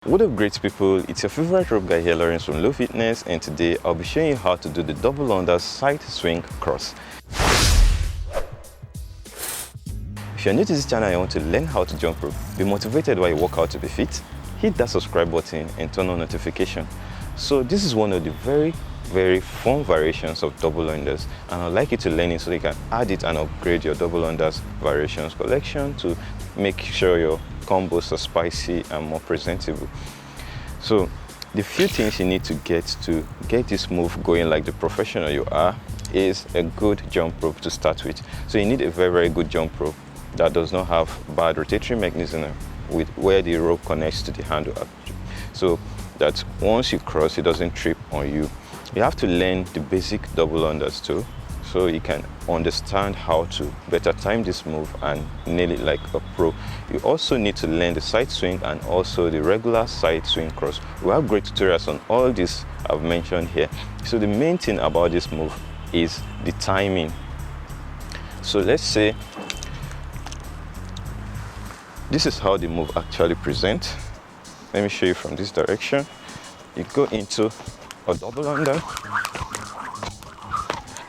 What up great people, it's your favorite rope guy here, Lawrence from LOfitnez, and today I'll be showing you how to do the double under side swing cross. If you're new to this channel and you want to learn how to jump rope, be motivated while you work out to be fit, hit that subscribe button and turn on notification. So this is one of the very fun variations of double unders, and I'd like you to learn it so you can add it and upgrade your double unders variations collection to make sure your combos are spicy and more presentable. So the few things you need to get this move going like the professional you are is a good jump rope to start with. So you need a very good jump rope that does not have bad rotatory mechanism with where the rope connects to the handle, so that once you cross it doesn't trip on you. You have to learn the basic double unders too, so you can understand how to better time this move and nail it like a pro. You also need to learn the side swing and also the regular side swing cross. We have great tutorials on all this I've mentioned here. So the main thing about this move is the timing. So let's say this is how the move actually presents. Let me show you from this direction. You go into a double under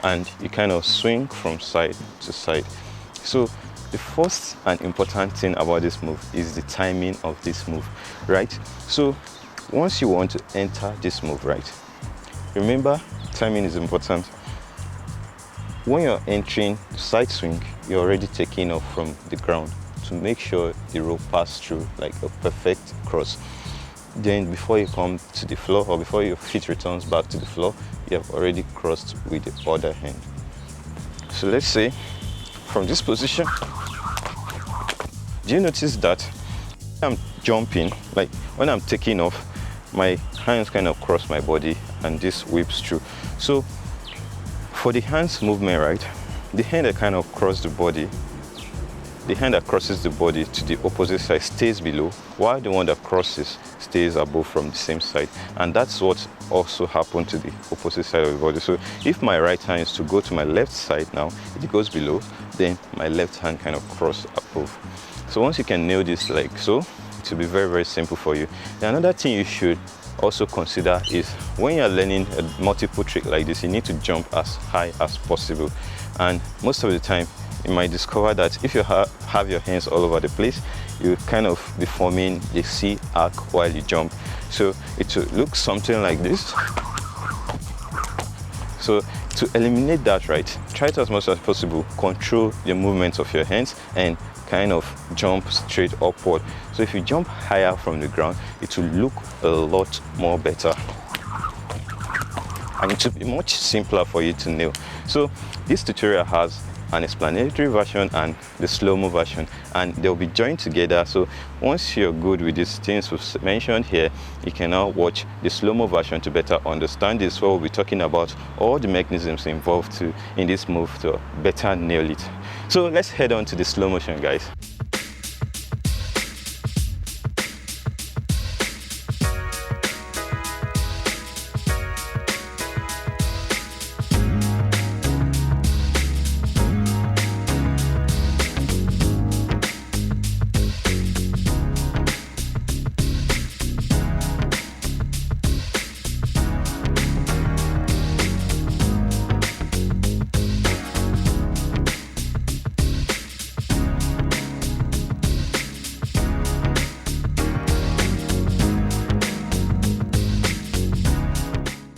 and you kind of swing from side to side. So the first and important thing about this move is the timing of this move, right? So once you want to enter this move, right, remember timing is important. When you're entering the side swing, you're already taking off from the ground to make sure the rope passes through like a perfect cross. Then before you come to the floor, or before your feet returns back to the floor, you have already crossed with the other hand. So let's say from this position, do you notice that I'm jumping, like when I'm taking off, my hands kind of cross my body and this whips through. So for the hands movement, right, the hand that kind of crosses the body, the hand that crosses the body to the opposite side stays below, while the one that crosses stays above from the same side. And that's what also happened to the opposite side of the body. So if my right hand is to go to my left side now, it goes below, then my left hand kind of cross above. So once you can nail this like so, it will be very simple for you. Then another thing you should also consider is when you're learning a multiple trick like this, you need to jump as high as possible. And most of the time, you might discover that if you have your hands all over the place, you kind of be forming the C arc while you jump. So it will look something like this. So to eliminate that, right, try to as much as possible control the movements of your hands and kind of jump straight upward. So if you jump higher from the ground, it will look a lot more better and it will be much simpler for you to nail. So this tutorial has an explanatory version and the slow-mo version, and they'll be joined together. So once you're good with these things we've mentioned here, you can now watch the slow-mo version to better understand this, where we'll be talking about all the mechanisms involved in this move to better nail it. So let's head on to the slow motion, guys.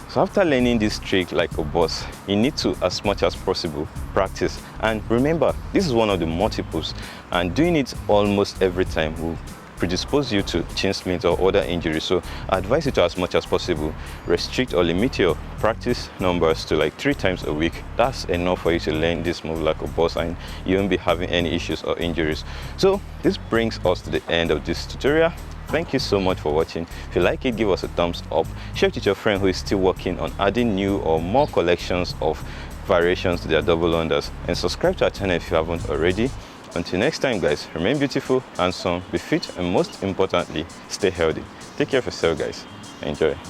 So after learning this trick like a boss, you need to, as much as possible, practice. And remember, this is one of the multiples, and doing it almost every time will predispose you to chin splints or other injuries. So I advise you to, as much as possible, restrict or limit your practice numbers to like 3 times a week. That's enough for you to learn this move like a boss and you won't be having any issues or injuries. So this brings us to the end of this tutorial. Thank you so much for watching. If you like it, give us a thumbs up. Share it with your friend who is still working on adding new or more collections of variations to their double unders. And subscribe to our channel if you haven't already. Until next time, guys, remain beautiful, handsome, be fit, and most importantly, stay healthy. Take care of yourself, guys. Enjoy.